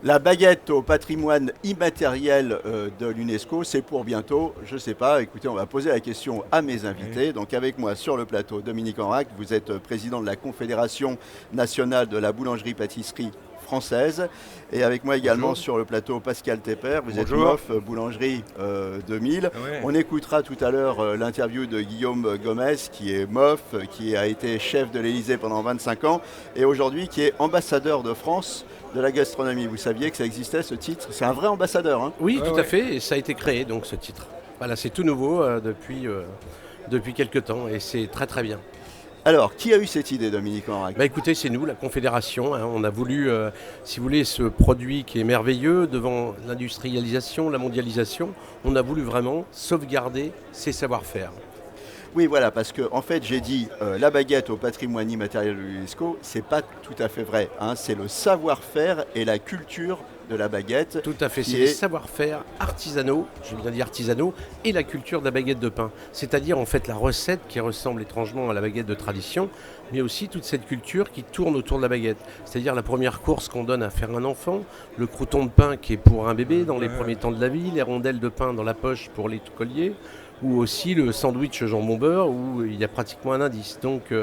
La baguette au patrimoine immatériel de l'UNESCO, c'est pour bientôt, je ne sais pas. Écoutez, on va poser la question à mes Oui. invités. Donc avec moi sur le plateau, Dominique Enrac, vous êtes président de la Confédération nationale de la boulangerie-pâtisserie française. Et avec moi également Bonjour. sur le plateau, Pascal Tepper, vous êtes Bonjour. MOF Boulangerie 2000. Ah ouais. On écoutera tout à l'heure l'interview de Guillaume Gomez, qui est MOF, qui a été chef de l'Élysée pendant 25 ans et aujourd'hui qui est ambassadeur de France de la gastronomie. Vous saviez que ça existait ce titre? C'est un vrai ambassadeur, hein? Oui, Ouais, tout à ouais. fait, et ça a été créé donc ce titre. Voilà, c'est tout nouveau depuis quelques temps et c'est très très bien. Alors, qui a eu cette idée, Dominique Enrac? Bah écoutez, c'est nous, la Confédération, hein, on a voulu, si vous voulez, ce produit qui est merveilleux devant l'industrialisation, la mondialisation, on a voulu vraiment sauvegarder ses savoir-faire. Oui, voilà, parce que en fait, j'ai dit la baguette au patrimoine immatériel de l'UNESCO, c'est pas tout à fait vrai, hein. C'est le savoir-faire et la culture de la baguette Tout à fait, c'est qui les est. savoir-faire artisanaux, je bien dire artisanaux, et la culture de la baguette de pain. C'est-à-dire en fait la recette qui ressemble étrangement à la baguette de tradition, mais aussi toute cette culture qui tourne autour de la baguette. C'est-à-dire la première course qu'on donne à faire un enfant, le crouton de pain qui est pour un bébé dans les premiers temps de la vie, les rondelles de pain dans la poche pour les colliers, ou aussi le sandwich jambon beurre où il y a pratiquement un indice. Donc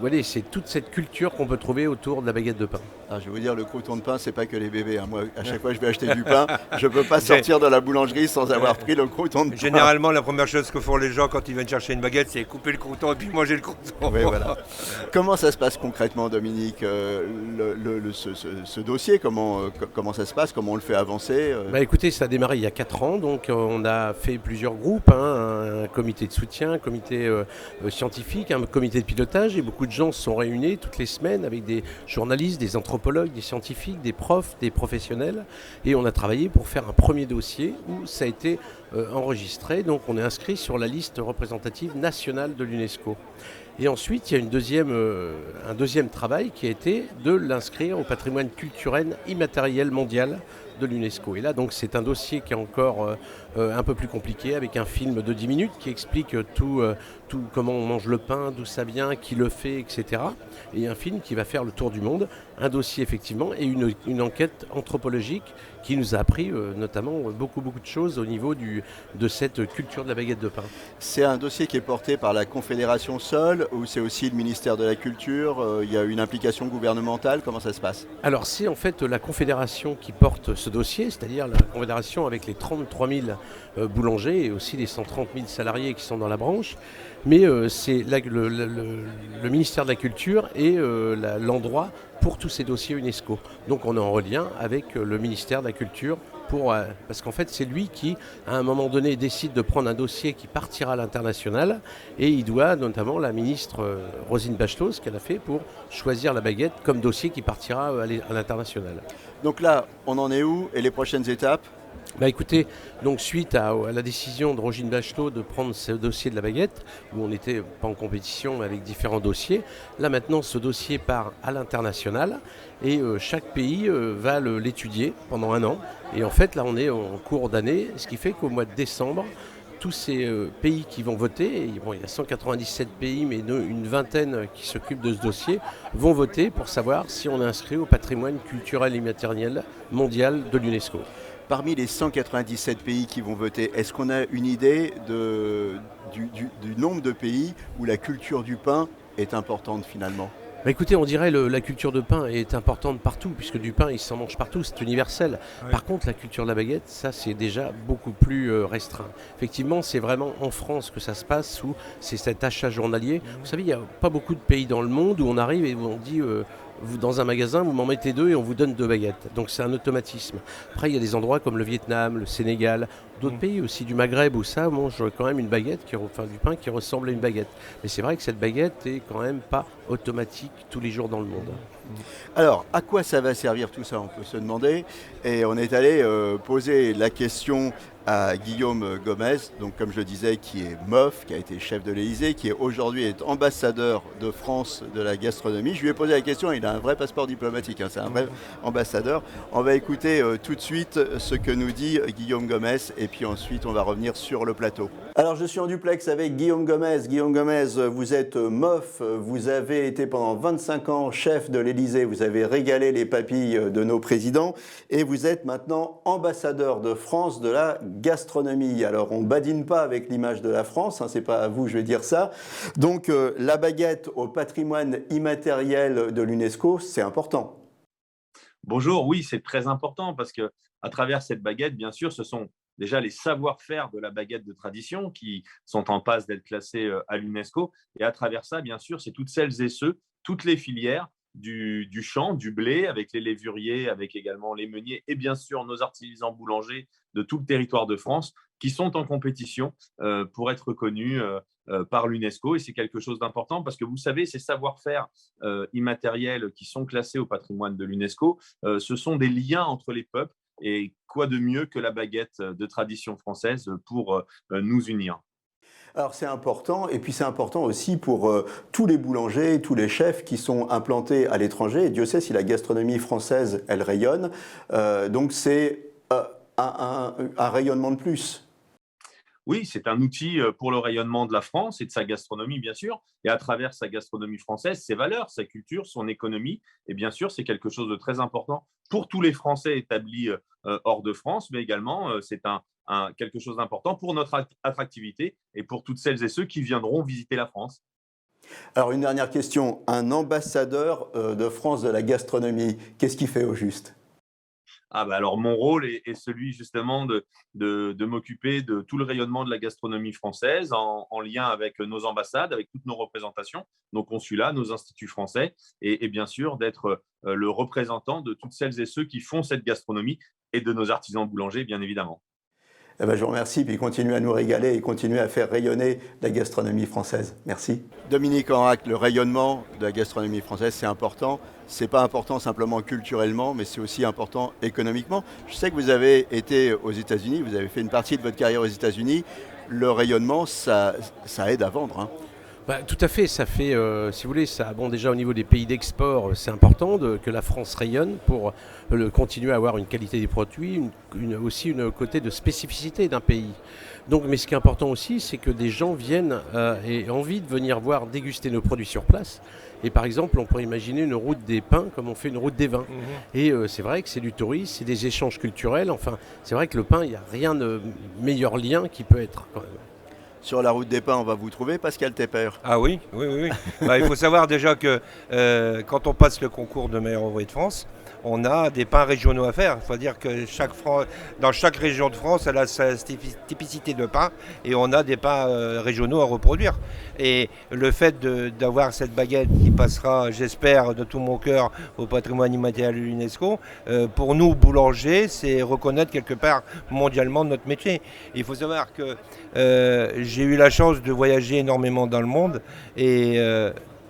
voilà, c'est toute cette culture qu'on peut trouver autour de la baguette de pain. Ah, je vais vous dire, le crouton de pain, c'est pas que les bébés, hein. Moi, à chaque fois que je vais acheter du pain, je peux pas sortir de la boulangerie sans avoir pris le crouton de pain. Généralement, la première chose que font les gens quand ils viennent chercher une baguette, c'est couper le crouton et puis manger le crouton. Oui, voilà. Comment ça se passe concrètement, Dominique, ce dossier, comment ça se passe, comment on le fait avancer Bah écoutez, ça a démarré il y a 4 ans, donc on a fait plusieurs groupes, hein, un comité de soutien, un comité scientifique, un comité de pilotage, et beaucoup de gens se sont réunis toutes les semaines avec des journalistes, des anthropologues, des scientifiques, des profs, des professionnels, et on a travaillé pour faire un premier dossier où ça a été enregistré, donc on est inscrit sur la liste représentative nationale de l'UNESCO. Et ensuite, il y a un deuxième travail qui a été de l'inscrire au patrimoine culturel immatériel mondial de l'UNESCO. Et là, donc, c'est un dossier qui est encore un peu plus compliqué, avec un film de 10 minutes qui explique tout comment on mange le pain, d'où ça vient, qui le fait, etc. Et un film qui va faire le tour du monde, un dossier effectivement, et une enquête anthropologique qui nous a appris notamment beaucoup de choses au niveau de cette culture de la baguette de pain. C'est un dossier qui est porté par la Confédération seule ou c'est aussi le ministère de la Culture? Il y a une implication gouvernementale, comment ça se passe? Alors c'est en fait la Confédération qui porte ce dossier, c'est-à-dire la Confédération avec les 33 000 boulangers et aussi les 130 000 salariés qui sont dans la branche. Mais c'est le ministère de la Culture et l'endroit pour tous ces dossiers UNESCO. Donc on est en lien avec le ministère de la Culture parce qu'en fait c'est lui qui, à un moment donné, décide de prendre un dossier qui partira à l'international et il doit notamment la ministre Roselyne Bachelot, ce qu'elle a fait pour choisir la baguette comme dossier qui partira à l'international. Donc là, on en est où et les prochaines étapes? Bah écoutez, donc suite à la décision de Roselyne Bachelot de prendre ce dossier de la baguette, où on n'était pas en compétition mais avec différents dossiers, là maintenant ce dossier part à l'international et chaque pays va l'étudier pendant un an. Et en fait là on est en cours d'année, ce qui fait qu'au mois de décembre, tous ces pays qui vont voter, et bon, il y a 197 pays, mais une vingtaine qui s'occupent de ce dossier, vont voter pour savoir si on est inscrit au patrimoine culturel immatériel mondial de l'UNESCO. Parmi les 197 pays qui vont voter, est-ce qu'on a une idée du nombre de pays où la culture du pain est importante finalement? Bah écoutez, on dirait la culture de pain est importante partout, puisque du pain, il s'en mange partout, c'est universel. Ouais. Par contre, la culture de la baguette, ça, c'est déjà beaucoup plus restreint. Effectivement, c'est vraiment en France que ça se passe, où c'est cet achat journalier. Vous savez, il n'y a pas beaucoup de pays dans le monde où on arrive et où on dit... vous, dans un magasin, vous m'en mettez 2 et on vous donne 2 baguettes. Donc c'est un automatisme. Après, il y a des endroits comme le Vietnam, le Sénégal, d'autres pays aussi du Maghreb où ça mange quand même une baguette, du pain qui ressemble à une baguette. Mais c'est vrai que cette baguette est quand même pas automatique tous les jours dans le monde. Alors, à quoi ça va servir tout ça? On peut se demander. Et on est allé poser la question à Guillaume Gomez, donc comme je le disais, qui est MOF, qui a été chef de l'Élysée, qui est aujourd'hui ambassadeur de France de la gastronomie. Je lui ai posé la question, il a un vrai passeport diplomatique, hein, c'est un vrai ambassadeur. On va écouter tout de suite ce que nous dit Guillaume Gomez et puis ensuite on va revenir sur le plateau. Alors je suis en duplex avec Guillaume Gomez. Guillaume Gomez, vous êtes MOF, vous avez été pendant 25 ans chef de l'Élysée, vous avez régalé les papilles de nos présidents et vous êtes maintenant ambassadeur de France de la gastronomie. Alors on ne badine pas avec l'image de la France, hein, c'est pas à vous je vais dire ça. Donc la baguette au patrimoine immatériel de l'UNESCO, c'est important. Bonjour, oui, c'est très important parce que à travers cette baguette, bien sûr, ce sont déjà les savoir-faire de la baguette de tradition qui sont en passe d'être classés à l'UNESCO. Et à travers ça, bien sûr, c'est toutes celles et ceux, toutes les filières du champ, du blé, avec les lévuriers, avec également les meuniers et bien sûr nos artisans boulangers de tout le territoire de France qui sont en compétition pour être reconnus par l'UNESCO. Et c'est quelque chose d'important parce que vous savez, ces savoir-faire immatériels qui sont classés au patrimoine de l'UNESCO, ce sont des liens entre les peuples. Et quoi de mieux que la baguette de tradition française pour nous unir? Alors c'est important, et puis c'est important aussi pour tous les boulangers, tous les chefs qui sont implantés à l'étranger. Et Dieu sait si la gastronomie française, elle rayonne. Donc c'est un rayonnement de plus. Oui, c'est un outil pour le rayonnement de la France et de sa gastronomie, bien sûr. Et à travers sa gastronomie française, ses valeurs, sa culture, son économie. Et bien sûr, c'est quelque chose de très important pour tous les Français établis hors de France, mais également, c'est quelque chose d'important pour notre attractivité et pour toutes celles et ceux qui viendront visiter la France. Alors une dernière question, un ambassadeur de France de la gastronomie, qu'est-ce qu'il fait au juste ? Ah bah alors mon rôle est celui justement de m'occuper de tout le rayonnement de la gastronomie française en lien avec nos ambassades, avec toutes nos représentations, nos consulats, nos instituts français et bien sûr d'être le représentant de toutes celles et ceux qui font cette gastronomie et de nos artisans boulangers bien évidemment. Eh ben, je vous remercie, puis continuez à nous régaler et continuez à faire rayonner la gastronomie française. Merci. Dominique Enrac, le rayonnement de la gastronomie française, c'est important. Ce n'est pas important simplement culturellement, mais c'est aussi important économiquement. Je sais que vous avez été aux États-Unis, vous avez fait une partie de votre carrière aux États-Unis. Le rayonnement, ça aide à vendre, hein. Tout à fait, ça fait, si vous voulez, ça, bon, déjà au niveau des pays d'export, c'est important que la France rayonne pour continuer à avoir une qualité des produits, aussi une côté de spécificité d'un pays. Donc, mais ce qui est important aussi, c'est que des gens viennent et aient envie de venir voir déguster nos produits sur place. Et par exemple, on pourrait imaginer une route des pains comme on fait une route des vins. Et c'est vrai que c'est du tourisme, c'est des échanges culturels. Enfin, c'est vrai que le pain, il n'y a rien de meilleur lien qui peut être quand même. Sur la route des pains, on va vous trouver, Pascal Tepper. Ah oui. Bah, il faut savoir déjà que quand on passe le concours de meilleur ouvrier de France, on a des pains régionaux à faire. Il faut dire que dans chaque région de France, elle a sa typicité de pain et on a des pains régionaux à reproduire. Et le fait d'avoir cette baguette qui passera, j'espère, de tout mon cœur au patrimoine immatériel de l'UNESCO, pour nous, boulangers, c'est reconnaître quelque part mondialement notre métier. Il faut savoir que j'ai eu la chance de voyager énormément dans le monde et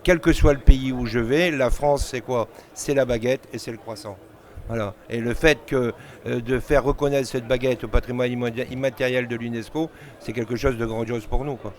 quel que soit le pays où je vais, la France, c'est quoi? C'est la baguette et c'est le croissant. Voilà. Et le fait de faire reconnaître cette baguette au patrimoine immatériel de l'UNESCO, c'est quelque chose de grandiose pour nous, quoi.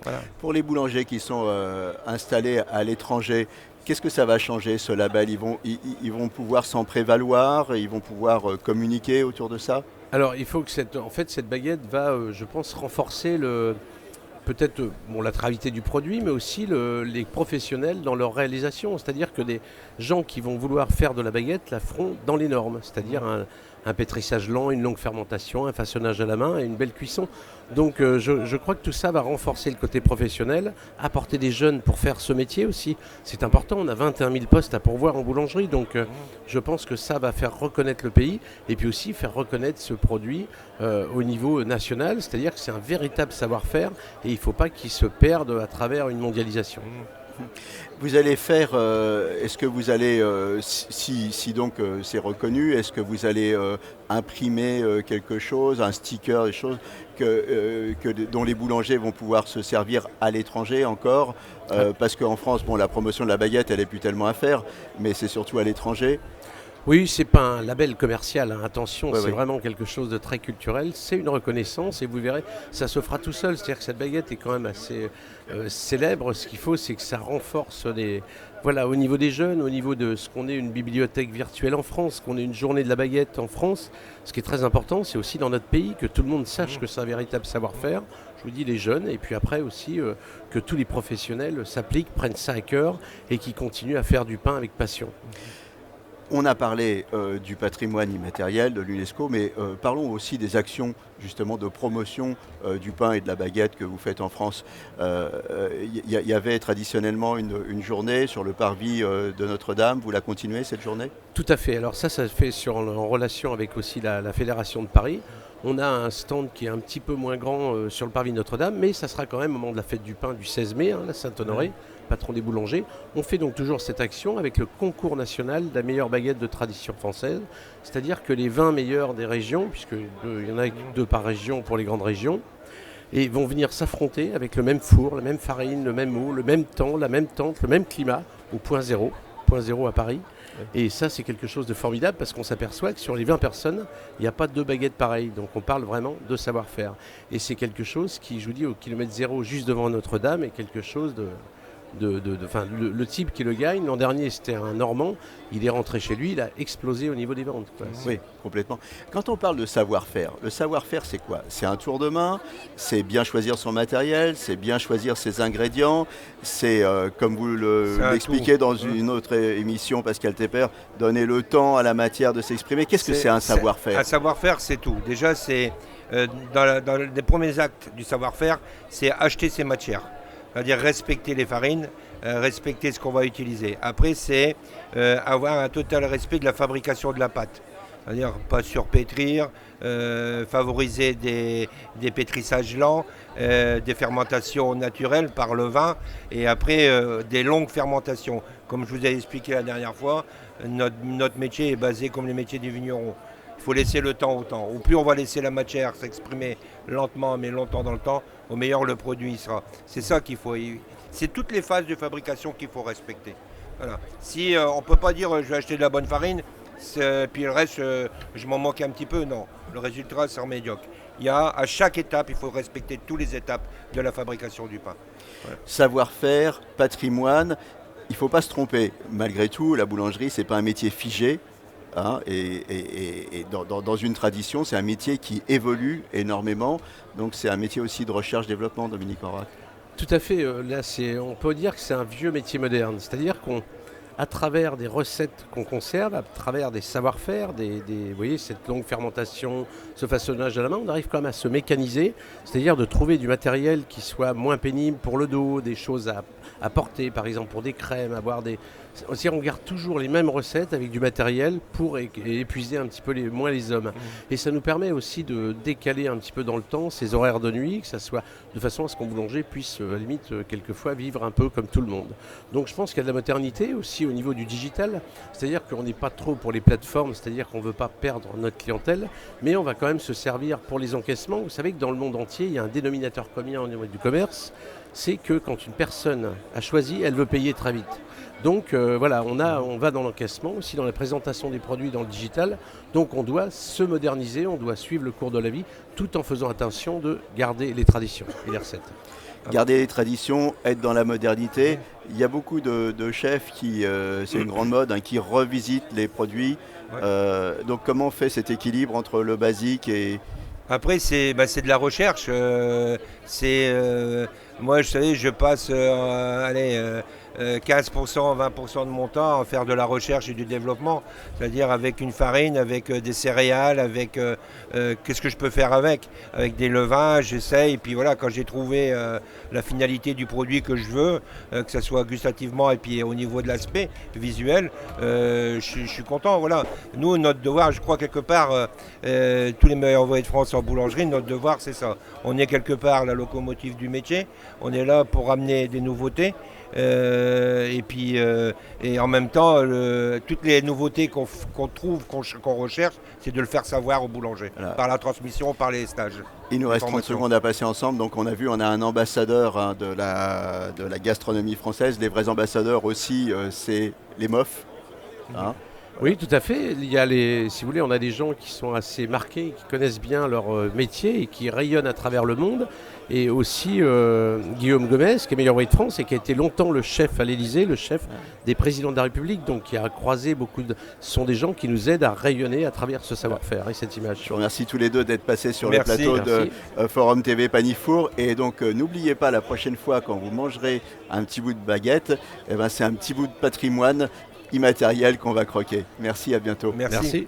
Voilà. Pour les boulangers qui sont installés à l'étranger, qu'est-ce que ça va changer ce label? Ils vont pouvoir s'en prévaloir, ils vont pouvoir communiquer autour de ça? Alors il faut que cette baguette va, je pense, renforcer peut-être la travaillité du produit, mais aussi les professionnels dans leur réalisation. C'est-à-dire que des gens qui vont vouloir faire de la baguette la feront dans les normes, c'est-à-dire un pétrissage lent, une longue fermentation, un façonnage à la main et une belle cuisson. Donc je crois que tout ça va renforcer le côté professionnel, apporter des jeunes pour faire ce métier aussi. C'est important, on a 21 000 postes à pourvoir en boulangerie, donc je pense que ça va faire reconnaître le pays et puis aussi faire reconnaître ce produit au niveau national, c'est-à-dire que c'est un véritable savoir-faire et il ne faut pas qu'il se perde à travers une mondialisation. Vous allez faire, est-ce que vous allez, si donc c'est reconnu, est-ce que vous allez imprimer quelque chose, un sticker, des choses dont les boulangers vont pouvoir se servir à l'étranger encore parce qu'en France, la promotion de la baguette, elle n'est plus tellement à faire, mais c'est surtout à l'étranger. Oui, c'est pas un label commercial, hein, attention, Ouais, c'est ouais. vraiment quelque chose de très culturel, c'est une reconnaissance et vous verrez, ça se fera tout seul, c'est-à-dire que cette baguette est quand même assez célèbre, ce qu'il faut c'est que ça renforce voilà, au niveau des jeunes, au niveau de ce qu'on est une bibliothèque virtuelle en France, qu'on ait une journée de la baguette en France, ce qui est très important, c'est aussi dans notre pays que tout le monde sache que c'est un véritable savoir-faire, je vous dis les jeunes, et puis après aussi que tous les professionnels s'appliquent, prennent ça à cœur et qui continuent à faire du pain avec passion. On a parlé du patrimoine immatériel de l'UNESCO, mais parlons aussi des actions justement de promotion du pain et de la baguette que vous faites en France. Il y avait traditionnellement une journée sur le parvis de Notre-Dame. Vous la continuez cette journée? Tout à fait. Alors ça se fait en relation avec aussi la Fédération de Paris. On a un stand qui est un petit peu moins grand sur le parvis de Notre-Dame, mais ça sera quand même au moment de la fête du pain du 16 mai, la Saint-Honoré, patron des boulangers. On fait donc toujours cette action avec le concours national de la meilleure baguette de tradition française, c'est-à-dire que les 20 meilleurs des régions, puisqu'il y en a 2 par région pour les grandes régions, et vont venir s'affronter avec le même four, la même farine, le même eau, le même temps, la même tente, le même climat, au point zéro à Paris. Et ça, c'est quelque chose de formidable parce qu'on s'aperçoit que sur les 20 personnes, il n'y a pas 2 baguettes pareilles. Donc on parle vraiment de savoir-faire. Et c'est quelque chose qui, je vous dis, au kilomètre zéro, juste devant Notre-Dame, est quelque chose le type qui le gagne, l'an dernier c'était un Normand, il est rentré chez lui, il a explosé au niveau des ventes. Quoi. Oui, complètement. Quand on parle de savoir-faire, le savoir-faire c'est quoi? C'est un tour de main, c'est bien choisir son matériel, c'est bien choisir ses ingrédients, c'est comme vous l'expliquez dans une autre émission, Pascal Tepper, donner le temps à la matière de s'exprimer. Qu'est-ce que c'est un savoir-faire? Un savoir-faire, c'est tout. Déjà, c'est dans les premiers actes du savoir-faire, c'est acheter ses matières. C'est-à-dire respecter les farines, respecter ce qu'on va utiliser. Après, c'est avoir un total respect de la fabrication de la pâte. C'est-à-dire pas surpétrir, favoriser des pétrissages lents, des fermentations naturelles par le vin, et après des longues fermentations. Comme je vous ai expliqué la dernière fois, notre métier est basé comme les métiers des vignerons. Il faut laisser le temps au temps. Au plus on va laisser la matière s'exprimer lentement, mais longtemps dans le temps, au meilleur le produit sera. C'est ça qu'il faut. C'est toutes les phases de fabrication qu'il faut respecter. Voilà. Si on ne peut pas dire je vais acheter de la bonne farine, puis le reste je m'en moque un petit peu, non. Le résultat sera médiocre. À chaque étape, il faut respecter toutes les étapes de la fabrication du pain. Voilà. Savoir-faire, patrimoine, il ne faut pas se tromper. Malgré tout, la boulangerie, ce n'est pas un métier figé. Hein, et dans une tradition, c'est un métier qui évolue énormément. Donc c'est un métier aussi de recherche-développement, Dominique Horak. Tout à fait. Là, on peut dire que c'est un vieux métier moderne. C'est-à-dire qu'à travers des recettes qu'on conserve, à travers des savoir-faire, vous voyez, cette longue fermentation, ce façonnage à la main, on arrive quand même à se mécaniser, c'est-à-dire de trouver du matériel qui soit moins pénible pour le dos, des choses à porter, par exemple pour des crèmes, on garde toujours les mêmes recettes avec du matériel pour épuiser un petit peu moins les hommes. Et ça nous permet aussi de décaler un petit peu dans le temps ces horaires de nuit, que ça soit de façon à ce qu'un boulanger puisse, à la limite, quelquefois vivre un peu comme tout le monde. Donc je pense qu'il y a de la modernité aussi au niveau du digital, c'est-à-dire qu'on n'est pas trop pour les plateformes, c'est-à-dire qu'on ne veut pas perdre notre clientèle, mais on va quand même se servir pour les encaissements. Vous savez que dans le monde entier, il y a un dénominateur commun au niveau du commerce, c'est que quand une personne a choisi, elle veut payer très vite. Donc voilà, on va dans l'encaissement, aussi dans la présentation des produits dans le digital. Donc on doit se moderniser, on doit suivre le cours de la vie, tout en faisant attention de garder les traditions et les recettes. Garder les traditions, être dans la modernité. Il y a beaucoup de chefs c'est une grande mode, qui revisitent les produits. Donc comment on fait cet équilibre entre le basique et... Après, c'est de la recherche. Moi, je savais, je passe 15%, 20% de mon temps à faire de la recherche et du développement. C'est-à-dire avec une farine, avec des céréales, avec qu'est-ce que je peux faire avec des levains, j'essaye. Et puis voilà, quand j'ai trouvé la finalité du produit que je veux, que ce soit gustativement et puis au niveau de l'aspect visuel, je suis content. Voilà. Nous, notre devoir, je crois quelque part, tous les meilleurs ouvriers de France en boulangerie, notre devoir, c'est ça. On est quelque part la locomotive du métier. On est là pour amener des nouveautés. Et en même temps, toutes les nouveautés qu'on trouve, qu'on recherche, c'est de le faire savoir au boulanger, par la transmission, par les stages. Il nous reste 30 secondes à passer ensemble, donc on a un ambassadeur de la gastronomie française. Les vrais ambassadeurs aussi, c'est les MOF. Oui, tout à fait. Il y a si vous voulez, on a des gens qui sont assez marqués, qui connaissent bien leur métier et qui rayonnent à travers le monde. Et aussi Guillaume Gomez, qui est meilleur ouvrier de France et qui a été longtemps le chef à l'Élysée, le chef des présidents de la République, donc qui a croisé Ce sont des gens qui nous aident à rayonner à travers ce savoir-faire et cette image. Je vous remercie tous les deux d'être passés sur Merci. le plateau de Forum TV Panifour. Et donc, n'oubliez pas, la prochaine fois, quand vous mangerez un petit bout de baguette, c'est un petit bout de patrimoine immatériel qu'on va croquer. Merci, à bientôt. Merci. Merci.